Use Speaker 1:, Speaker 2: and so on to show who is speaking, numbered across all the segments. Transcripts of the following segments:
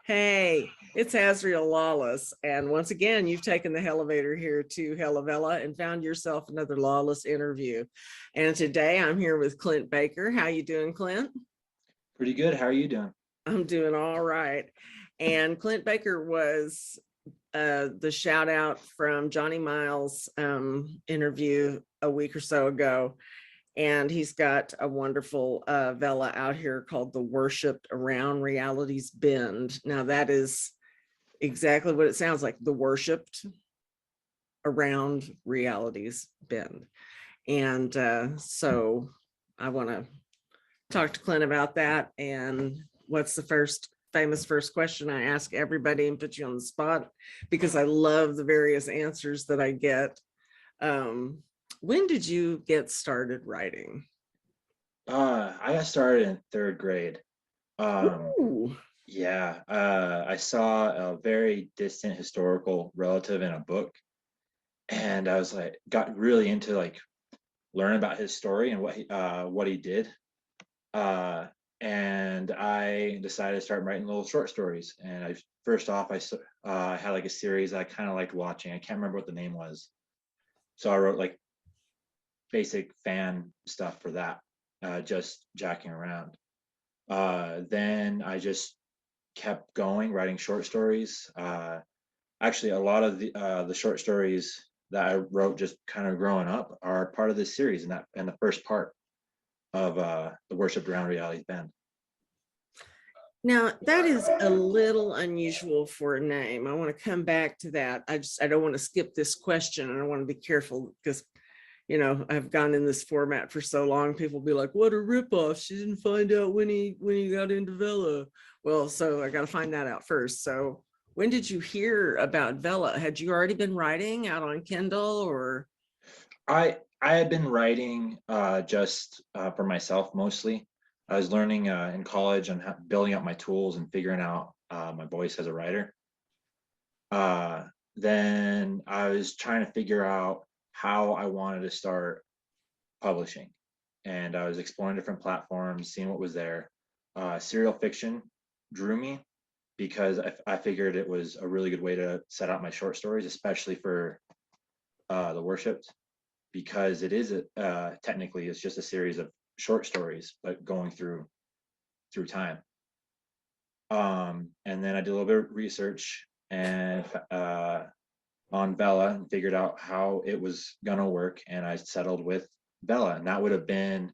Speaker 1: Hey, it's Azriel Lawless. And once again, you've taken the elevator here to Hella Vella and found yourself another Lawless interview. And today I'm here with Clint Baker. How you doing, Clint?
Speaker 2: Pretty good. How are you doing?
Speaker 1: I'm doing all right. And Clint Baker was the shout out from Johnny Miles' interview a week or so ago. And he's got a wonderful Vella out here called The Worshipped Around Reality's Bend. Now, that is exactly what it sounds like, the worshipped around reality's bend. And so I want to talk to Clint about that. And what's the first question I ask everybody and put you on the spot because I love the various answers that I get. When did you get started writing?
Speaker 2: I got started in third grade. Um,
Speaker 1: Ooh.
Speaker 2: yeah, I saw a very distant historical relative in a book, and I was like, got really into like learning about his story and what he did. Uh, and I decided to start writing little short stories. And I first off, I had like a series I kind of liked watching. I can't remember what the name was, so I wrote like basic fan stuff for that, just jacking around. Then I just kept going, writing short stories. Actually, a lot of the short stories that I wrote just kind of growing up are part of this series, and the first part of the Worship Around Reality's Bend.
Speaker 1: Now that is a little unusual for a name. I want to come back to that. I don't want to skip this question, and I want to be careful because I've gone in this format for so long. People be like, "What a ripoff! She didn't find out when he got into Vella." Well, so I got to find that out first. So when did you hear about Vella? Had you already been writing out on Kindle or?
Speaker 2: I had been writing just for myself mostly. I was learning in college and building up my tools and figuring out my voice as a writer. Uh, then I was trying to figure out how I wanted to start publishing, and I was exploring different platforms, seeing what was there. Serial fiction drew me because I figured it was a really good way to set out my short stories, especially for the worshipped, because it is technically it's just a series of short stories, but going through time. And then I did a little bit of research and on Vella and figured out how it was gonna work, and I settled with Vella, and that would have been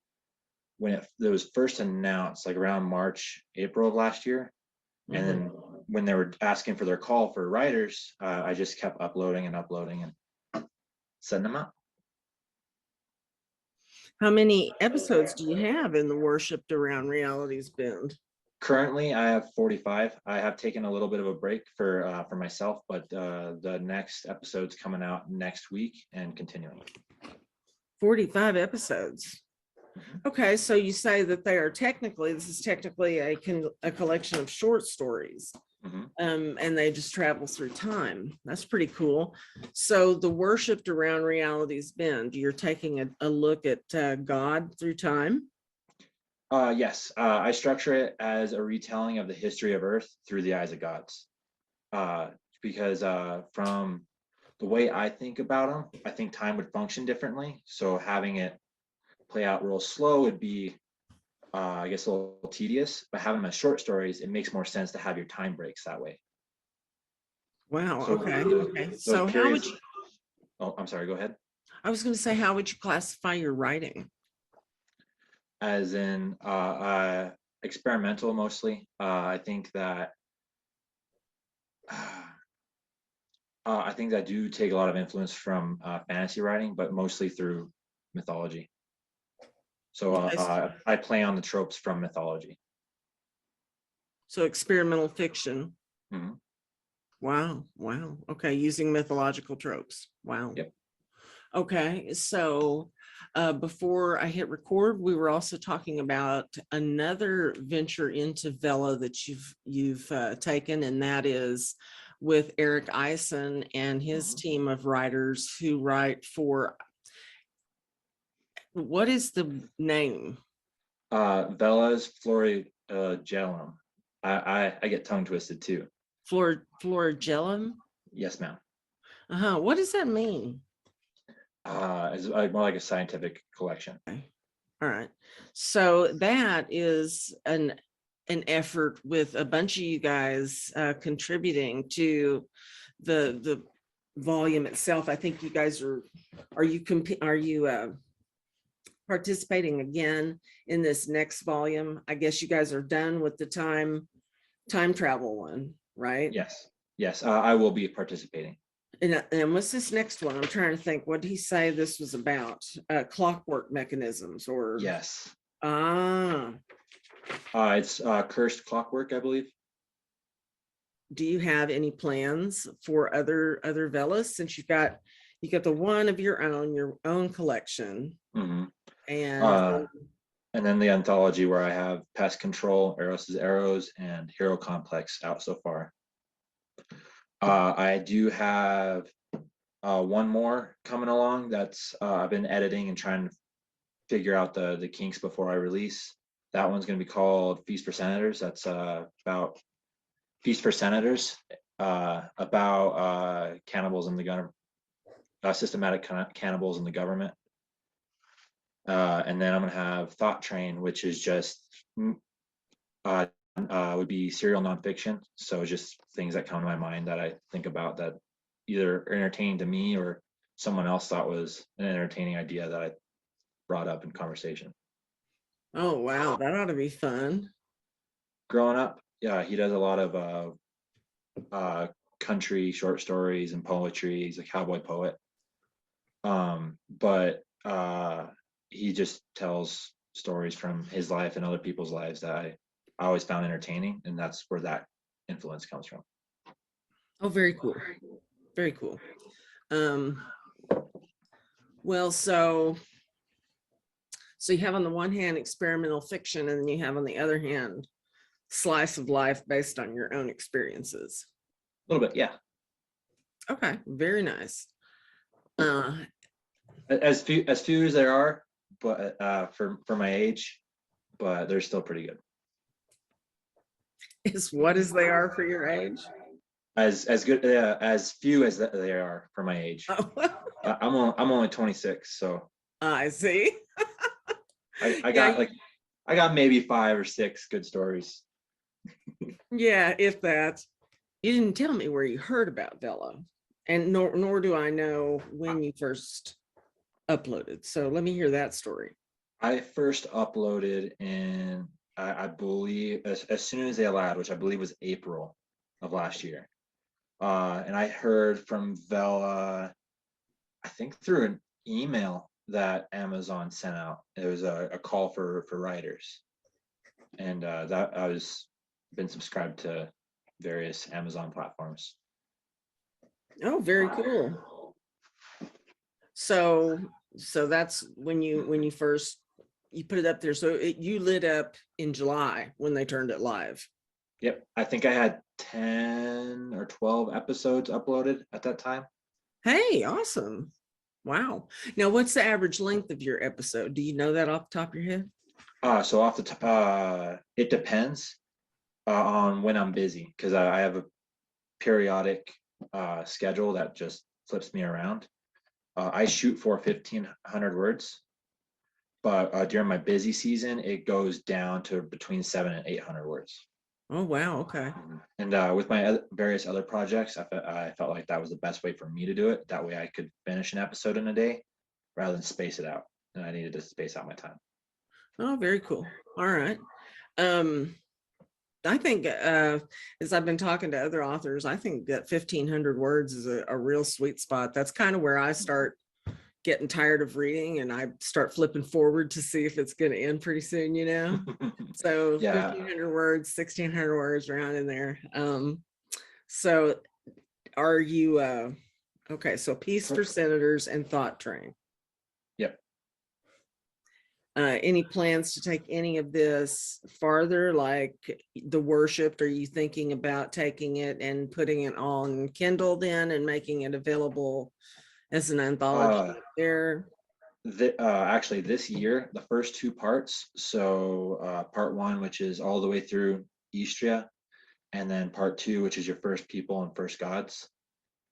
Speaker 2: when it was first announced, like around March, April of last year. And then
Speaker 1: Mhm.
Speaker 2: when they were asking for their call for writers, I just kept uploading and uploading and sending them out.
Speaker 1: How many episodes do you have in the Worshipped Around Reality's Bend?
Speaker 2: Currently, I have 45. I have taken a little bit of a break for myself, but the next episode's coming out next week and continuing.
Speaker 1: 45 episodes.
Speaker 2: Mhm.
Speaker 1: Okay, so you say that this is technically a collection of short stories,
Speaker 2: Mhm.
Speaker 1: and they just travel through time. That's pretty cool. So the Worshipped Around Reality's Bend, you're taking a look at God through time.
Speaker 2: Yes, I structure it as a retelling of the history of Earth through the eyes of gods. Uh, because from the way I think about them, I think time would function differently. So having it play out real slow would be, I guess, a little tedious. But having them as short stories, it makes more sense to have your time breaks that way.
Speaker 1: Wow.
Speaker 2: So
Speaker 1: Okay. Okay.
Speaker 2: those
Speaker 1: So how would
Speaker 2: periods.
Speaker 1: you,
Speaker 2: Oh, I'm sorry. Go ahead.
Speaker 1: I was going to say, how would you classify your writing?
Speaker 2: As in experimental mostly. Uh, I think that I do take a lot of influence from fantasy writing, but mostly through mythology. So
Speaker 1: Okay.
Speaker 2: I play on the tropes from mythology.
Speaker 1: So experimental fiction.
Speaker 2: Mhm.
Speaker 1: Wow. Wow. Okay. Using mythological tropes. Wow.
Speaker 2: Yep.
Speaker 1: Okay, so before I hit record, we were also talking about another venture into Vela that you've taken, and that is with Eric Eisen and his
Speaker 2: Mhm.
Speaker 1: team of writers who write for, what is the name?
Speaker 2: Vella's Florigellum. I get tongue twisted too.
Speaker 1: Florigellum.
Speaker 2: Yes, ma'am.
Speaker 1: What does that mean?
Speaker 2: It's like more like a scientific collection.
Speaker 1: All right. So that is an effort with a bunch of you guys contributing to the volume itself. I think you guys are you participating again in this next volume? I guess you guys are done with the time travel one, right?
Speaker 2: Yes, I will be participating.
Speaker 1: And what's this next one? I'm trying to think. What did he say this was about? Clockwork mechanisms or?
Speaker 2: Yes.
Speaker 1: Ah,
Speaker 2: It's Cursed Clockwork, I believe.
Speaker 1: do you have any plans for other Vellas, since you got the one of your own collection?
Speaker 2: Mhm.
Speaker 1: And
Speaker 2: And then the anthology where I have Pest Control, Eros's Arrows, and Hero Complex out so far. I do have one more coming along that's I've been editing and trying to figure out the kinks before I release. That one's going to be called Feast for Senators. That's about Feast for Senators, about cannibals in the government, systematic cannibals in the government. And then I'm going to have Thought Train, which is just would be serial nonfiction. So just things that come to my mind that I think about that either are entertaining to me or someone else thought was an entertaining idea that I brought up in conversation.
Speaker 1: oh wow, that ought to be fun.
Speaker 2: Growing up, yeah, he does a lot of country short stories and poetry. He's a cowboy poet. But he just tells stories from his life and other people's lives that I always found entertaining, and that's where that influence comes from.
Speaker 1: Oh, very cool. Very cool. Well, so you have on the one hand experimental fiction, and then you have on the other hand slice of life based on your own experiences.
Speaker 2: A little bit, yeah.
Speaker 1: Okay, very nice.
Speaker 2: As few as there are, but for my age, but they're still pretty good.
Speaker 1: Is what as they are for your age?
Speaker 2: As good as few as they are for my age.
Speaker 1: Oh.
Speaker 2: I'm only 26, so
Speaker 1: I see.
Speaker 2: I got maybe 5 or 6 good stories.
Speaker 1: Yeah, if that. You didn't tell me where you heard about Vella, and nor do I know when you first uploaded. So let me hear that story.
Speaker 2: I first uploaded in I believe as soon as they allowed, which I believe was April of last year. And I heard from Vella, I think through an email that Amazon sent out. It was a call for writers, and that I was been subscribed to various Amazon platforms.
Speaker 1: Oh, very cool. So that's when you first you put it up there. So you lit up in July when they turned it live.
Speaker 2: Yep, I think I had 10 or 12 episodes uploaded at that time.
Speaker 1: Hey, awesome. Wow. Now, what's the average length of your episode? Do you know that off the top of your head?
Speaker 2: So off the top, it depends on when I'm busy, because I have a periodic schedule that just flips me around. I shoot for 1,500 words, but during my busy season, it goes down to between 700 and 800 words.
Speaker 1: Oh, wow. Okay.
Speaker 2: And with my various other projects, I felt like that was the best way for me to do it. That way I could finish an episode in a day rather than space it out. And I needed to space out my time.
Speaker 1: Oh, very cool. All right. I think as I've been talking to other authors, I think that 1,500 words is a real sweet spot. That's kind of where I start getting tired of reading, and I start flipping forward to see if it's going to end pretty soon, you know? So
Speaker 2: Yeah.
Speaker 1: 1,500 words, 1,600 words around in there. So are you, okay, so Peace for Senators and Thought Train.
Speaker 2: Yep.
Speaker 1: Any plans to take any of this farther, like The Worshipped? Are you thinking about taking it and putting it on Kindle then and making it available as an anthology there?
Speaker 2: Actually, this year, the first 2 parts. So part 1, which is all the way through Istria, and then part 2, which is your first people and first gods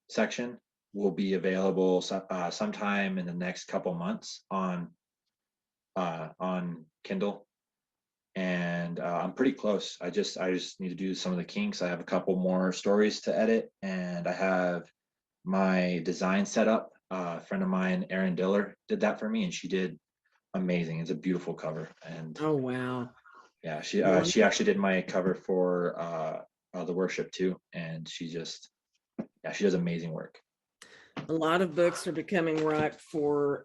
Speaker 2: section, will be available sometime in the next couple months on Kindle. And I'm pretty close. I just need to do some of the kinks. I have a couple more stories to edit, and I have my design set up. A friend of mine, Erin Diller, did that for me, and she did amazing. It's a beautiful cover, and
Speaker 1: Oh, wow.
Speaker 2: yeah,
Speaker 1: Wonderful.
Speaker 2: she actually did my cover for the worship too, and she does amazing work.
Speaker 1: A lot of books are becoming ripe for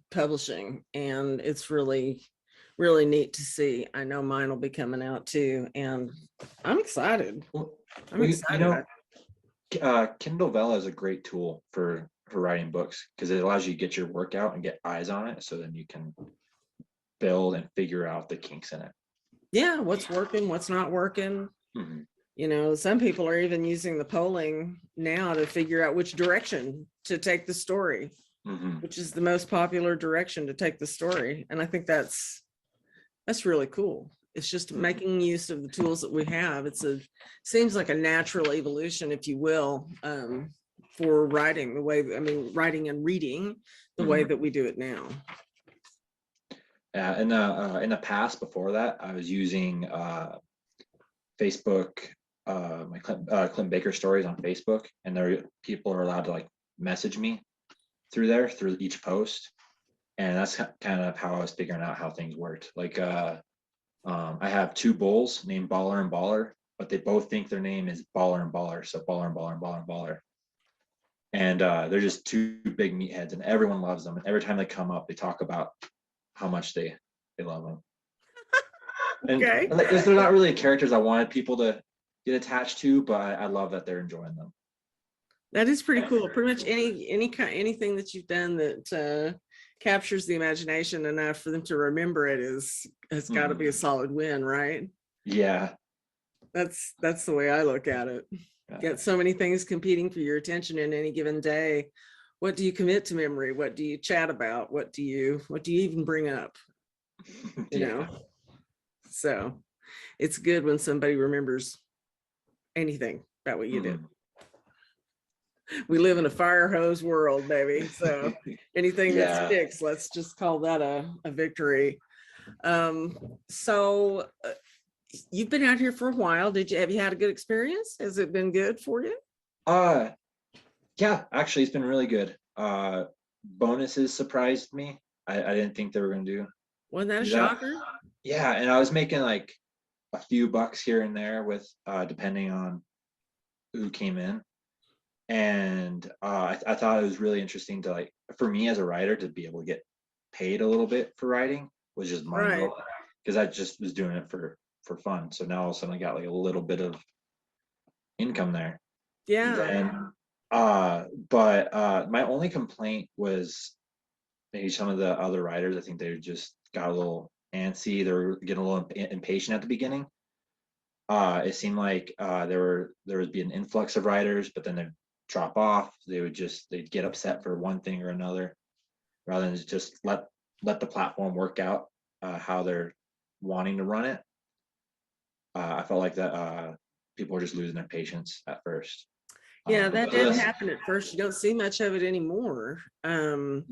Speaker 1: publishing, and it's really, really neat to see. I know mine will be coming out too, and I'm excited. I'm excited.
Speaker 2: Kindle Vella is a great tool for writing books because it allows you to get your work out and get eyes on it, so then you can build and figure out the kinks in it.
Speaker 1: Yeah, what's working, what's not working.
Speaker 2: Mhm.
Speaker 1: You know, some people are even using the polling now to figure out which direction to take the story,
Speaker 2: Mhm.
Speaker 1: which is the most popular direction to take the story. And I think that's really cool. It's just
Speaker 2: Mhm.
Speaker 1: making use of the tools that we have. Seems like a natural evolution, if you will, for writing writing and reading the way
Speaker 2: Mhm.
Speaker 1: that we do it now.
Speaker 2: In the past, before that, I was using Facebook, my Clint Baker stories on Facebook, and there people are allowed to like message me through there through each post, and that's kind of how I was figuring out how things worked. Like I have 2 bulls named Baller and Baller, but they both think their name is Baller and Baller, so Baller and Baller and Baller and Baller. And they're just 2 big meatheads, and everyone loves them. And every time they come up, they talk about how much they love them. And
Speaker 1: Okay.
Speaker 2: like, they're not really characters I wanted people to get attached to, but I love that they're enjoying them.
Speaker 1: That is pretty cool. Pretty much anything that you've done that captures the imagination enough for them to remember it has got to be a solid win, right?
Speaker 2: Yeah.
Speaker 1: That's the way I look at it.
Speaker 2: Yeah.
Speaker 1: Got so many things competing for your attention in any given day. What do you commit to memory? What do you chat about? What do you even bring up? You know? So it's good when somebody remembers anything about what you did. We live in a fire hose world, baby. So anything that sticks, let's just call that a victory. So you've been out here for a while. Have you had a good experience? Has it been good for you?
Speaker 2: Yeah, actually it's been really good. Bonuses surprised me. I didn't think they were gonna do
Speaker 1: Wasn't that a
Speaker 2: that.
Speaker 1: shocker?
Speaker 2: Yeah, and I was making like a few bucks here and there with depending on who came in. And I thought it was really interesting to, like, for me as a writer, to be able to get paid a little bit for writing was just mind blowing, because I just was doing it for fun. So now all of a sudden I got like a little bit of income there.
Speaker 1: Yeah.
Speaker 2: Then but my only complaint was maybe some of the other writers. I think they just got a little antsy. They were getting a little impatient at the beginning. It seemed like there would be an influx of writers, but then they'd drop off. They'd get upset for one thing or another, rather than just let the platform work out how they're wanting to run it. I felt like that people were just losing their patience at first.
Speaker 1: Yeah, that did happen at first. You don't see much of it anymore. In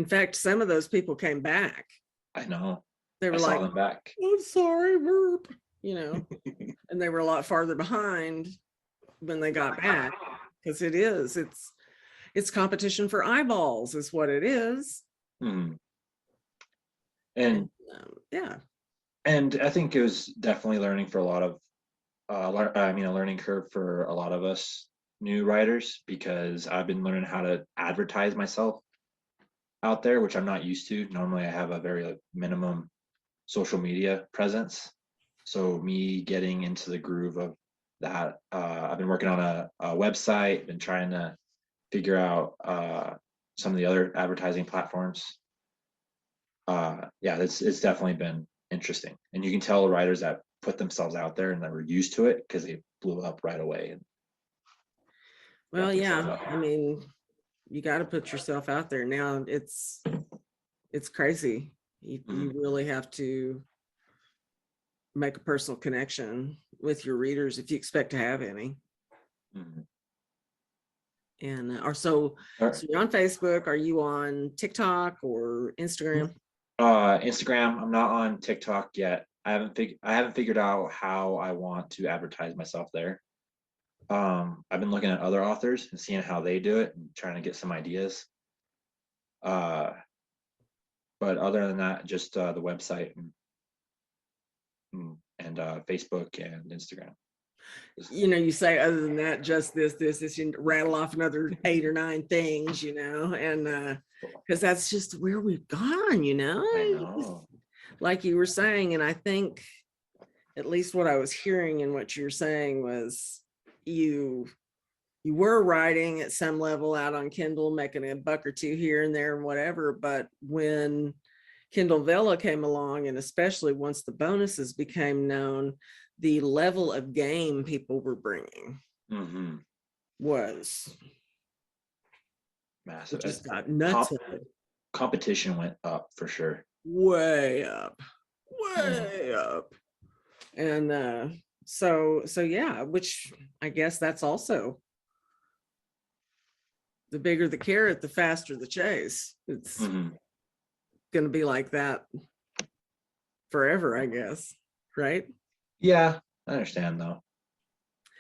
Speaker 1: fact, some of those people came back.
Speaker 2: I know.
Speaker 1: They were
Speaker 2: saw them back.
Speaker 1: I'm sorry, burp, and they were a lot farther behind when they got back, because it's competition for eyeballs is what it is.
Speaker 2: And
Speaker 1: yeah.
Speaker 2: And I think it was definitely learning for a lot of a learning curve for a lot of us new writers, because I've been learning how to advertise myself out there, which I'm not used to. Normally I have a very minimum social media presence. So me getting into the groove of that, I've been working on a website, been trying to figure out some of the other advertising platforms. Yeah, it's definitely been interesting, and you can tell the writers that put themselves out there and that were used to it because they blew up right away.
Speaker 1: Well, yeah, I mean, you got to put yourself out there now. It's crazy. You really have to make a personal connection with your readers if you expect to have any.
Speaker 2: Mhm.
Speaker 1: And
Speaker 2: Or,
Speaker 1: so you're on Facebook. Are you on TikTok or Instagram?
Speaker 2: Instagram. I'm not on TikTok yet. I haven't figured out how I want to advertise myself there. I've been looking at other authors and seeing how they do it and trying to get some ideas. Uh, but other than that, just the website and Facebook and Instagram.
Speaker 1: You know, you say other than that, just this, you rattle off another 8 or 9 things, you know, and because that's just where we've gone, you know.
Speaker 2: I know.
Speaker 1: Like you were saying, and I think at least what I was hearing and what you're saying was you were writing at some level out on Kindle, making a buck or two here and there and whatever. But when Kindle Vella came along, and especially once the bonuses became known, the level of game people were bringing
Speaker 2: Mm-hmm.
Speaker 1: was
Speaker 2: Massive.
Speaker 1: just got nuts.
Speaker 2: Competition went up for sure.
Speaker 1: Way up,
Speaker 2: Yeah.
Speaker 1: way up. And so yeah, which I guess that's also the bigger the carrot, the faster the chase. It's
Speaker 2: Mm-hmm.
Speaker 1: going to be like that forever, I guess. Right?
Speaker 2: Yeah, I understand though.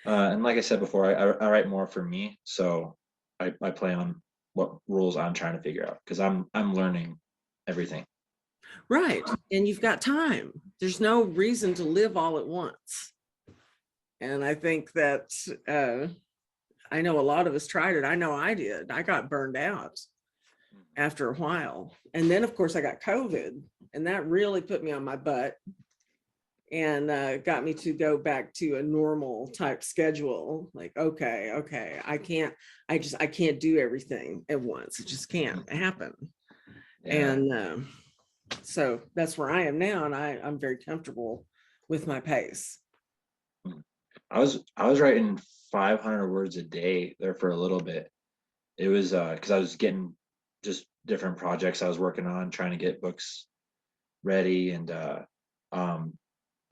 Speaker 2: And like I said before, I write more for me, so I play on what rules I'm trying to figure out because I'm learning everything.
Speaker 1: Right. And you've got time. There's no reason to live all at once. And I think that I know a lot of us tried it. I know I did. I got burned out after a while. And then, of course, I got COVID, and that really put me on my butt and got me to go back to a normal type schedule. Like, okay, I can't do everything at once. It just can't happen.
Speaker 2: Yeah.
Speaker 1: And so that's where I am now, and I'm very comfortable with my pace.
Speaker 2: I was writing 500 words a day there for a little bit. It was because I was getting just different projects I was working on, trying to get books ready and um,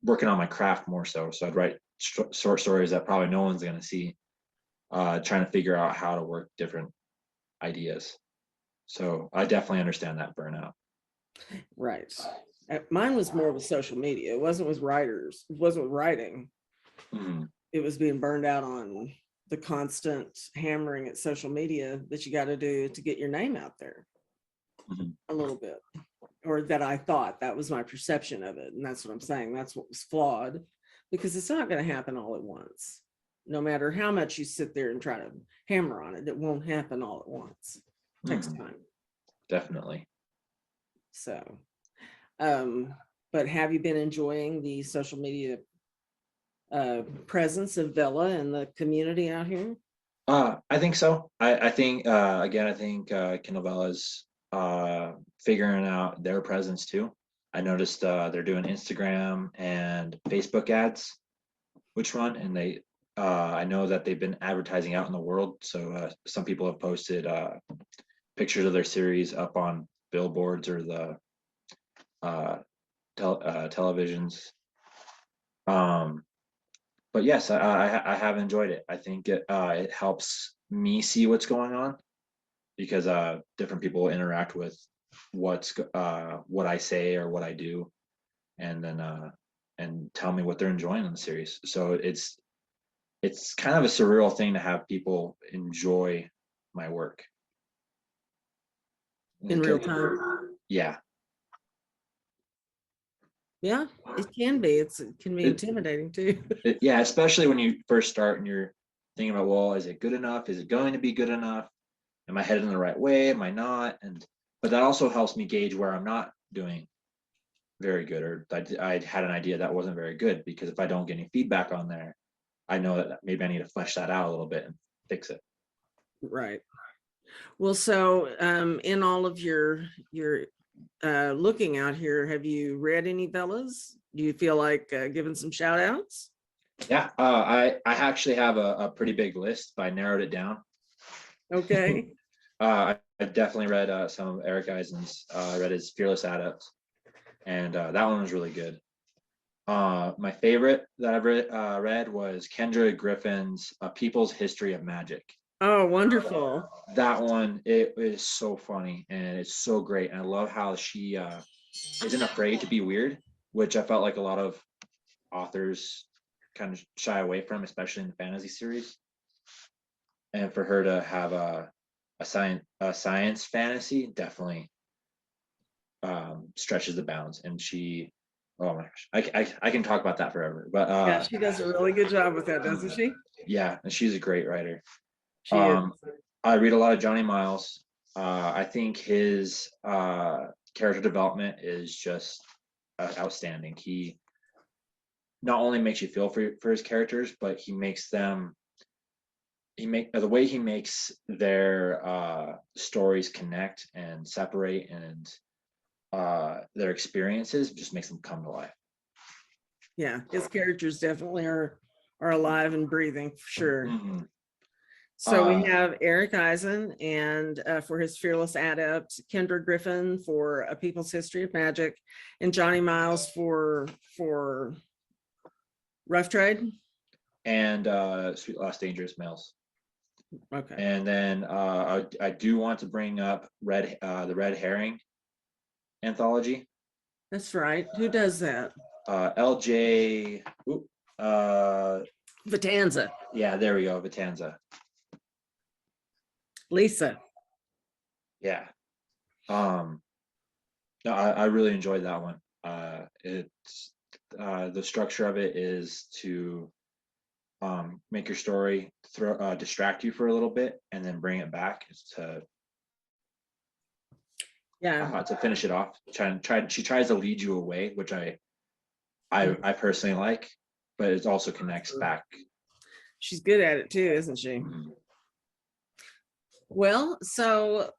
Speaker 2: working on my craft more so. So I'd write short stories that probably no one's gonna see, trying to figure out how to work different ideas. So I definitely understand that burnout.
Speaker 1: Right. Mine was more with social media. It wasn't with writers. It wasn't with writing.
Speaker 2: Mhm.
Speaker 1: It was being burned out on the constant hammering at social media that you got to do to get your name out there
Speaker 2: Mhm.
Speaker 1: a little bit, or that I thought that was my perception of it. And that's what I'm saying. That's what was flawed, because it's not going to happen all at once. No matter how much you sit there and try to hammer on it, it won't happen all at once. It takes
Speaker 2: Mhm.
Speaker 1: time.
Speaker 2: Definitely.
Speaker 1: So, but have you been enjoying the social media presence of Vella and the community out here?
Speaker 2: I think so. I think again, I think Kindle Vella's figuring out their presence too. I noticed they're doing Instagram and Facebook ads, which one, and they I know that they've been advertising out in the world. So some people have posted pictures of their series up on billboards or the uh, televisions. Um, but yes, I have enjoyed it. I think it helps me see what's going on because different people interact with what I say or what I do, and then and tell me what they're enjoying in the series. So it's kind of a surreal thing to have people enjoy my work.
Speaker 1: In real time?
Speaker 2: Yeah,
Speaker 1: Yeah, it can be. It can be
Speaker 2: it,
Speaker 1: intimidating too.
Speaker 2: yeah, especially when you first start and you're thinking about, well, is it good enough? Is it going to be good enough? Am I headed in the right way? Am I not? And but that also helps me gauge where I'm not doing very good, or I had an idea that wasn't very good, because if I don't get any feedback on there, I know that maybe I need to flesh that out a little bit and fix it.
Speaker 1: Right. Well, so in all of your looking out here, have you read any Bellas? Do you feel like giving some shout outs?
Speaker 2: Yeah, I actually have a pretty big list, but I narrowed it down.
Speaker 1: Okay.
Speaker 2: I definitely read some of Eric Eisen's. I read his Fearless Adepts, and that one was really good. My favorite that I've read was Kendra Griffin's People's History of Magic.
Speaker 1: Oh, wonderful.
Speaker 2: That one, it is so funny and it's so great. And I love how she isn't afraid to be weird, which I felt like a lot of authors kind of shy away from, especially in the fantasy series. And for her to have a science fantasy definitely stretches the bounds. And she, oh my gosh, I can talk about that forever. But
Speaker 1: Yeah, she does a really good job with that, doesn't she?
Speaker 2: yeah, and she's a great writer.
Speaker 1: She is.
Speaker 2: I read a lot of Johnny Miles. I think his character development is just outstanding. He not only makes you feel for his characters, but he makes them the way he makes their stories connect and separate, and their experiences just makes them come to life.
Speaker 1: Yeah, his characters definitely are alive and breathing for sure.
Speaker 2: Mm-hmm.
Speaker 1: So we have Eric Eisen and for his Fearless Adept, Kendra Griffin for A People's History of Magic, and Johnny Miles for Rough Trade.
Speaker 2: And Sweet Lost Dangerous Males.
Speaker 1: Okay.
Speaker 2: And then I do want to bring up the Red Herring Anthology.
Speaker 1: That's right. Who does that?
Speaker 2: LJ.
Speaker 1: Vitanza.
Speaker 2: Yeah, there we go. Vitanza.
Speaker 1: Lisa.
Speaker 2: Yeah. No, I really enjoyed that one. It's the structure of it is to make your story distract you for a little bit and then bring it back to to finish it off. She tries to lead you away, which I personally like, but it also connects back.
Speaker 1: She's good at it too, isn't she?
Speaker 2: Mm-hmm.
Speaker 1: Well, so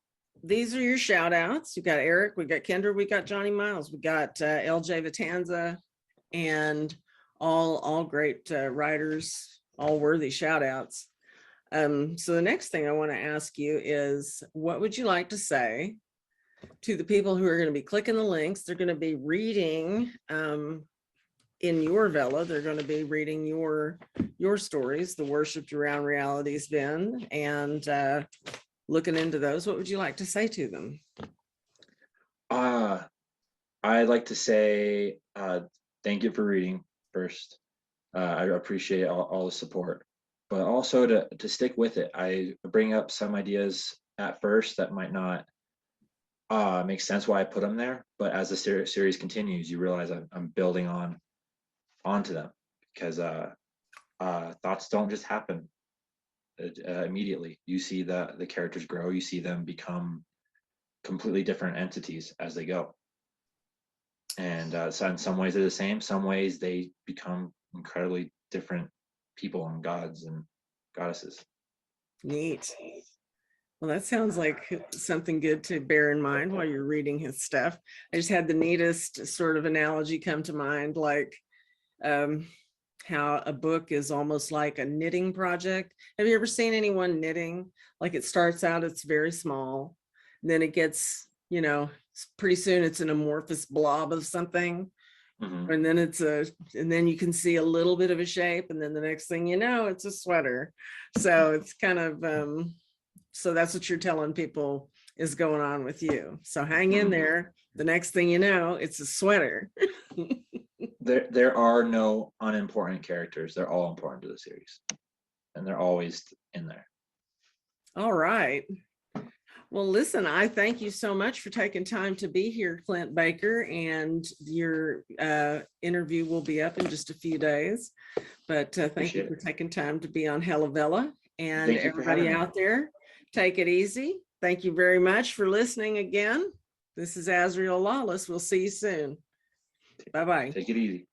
Speaker 1: these are your shout outs. You got Eric, we got Kendra, we got Johnny Miles, we got LJ Vitanza, and all great writers, all worthy shout outs. So the next thing I want to ask you is, what would you like to say to the people who are going to be clicking the links? They're going to be reading in your Vella, they're going to be reading your stories, the Worshipped Around Reality's Been, and looking into those. What would you like to say to them?
Speaker 2: I'd like to say thank you for reading first. I appreciate all the support, but also to stick with it. I bring up some ideas at first that might not make sense why I put them there, but as the series continues, you realize I'm building onto them, because thoughts don't just happen immediately. You see the characters grow, you see them become completely different entities as they go, and so in some ways they're the same, some ways they become incredibly different people and gods and goddesses.
Speaker 1: Neat. Well, that sounds like something good to bear in mind while you're reading his stuff. I just had the neatest sort of analogy come to mind, like how a book is almost like a knitting project. Have you ever seen anyone knitting? Like, it starts out, it's very small, then it gets, pretty soon it's an amorphous blob of something. Mm-hmm. And then and then you can see a little bit of a shape, and then the next thing you know, it's a sweater. So it's kind of so that's what you're telling people is going on with you. So hang in there. The next thing you know, it's a sweater.
Speaker 2: There are no unimportant characters. They're all important to the series, and they're always in there. All
Speaker 1: right. Well, listen, I thank you so much for taking time to be here, Clint Baker, and your interview will be up in just a few days. But thank you for taking time to be on Hella Vella, and everybody out there, take it easy. Thank you very much for listening again. This is Azriel Lawless. We'll see you soon. Bye-bye.
Speaker 2: Take it easy.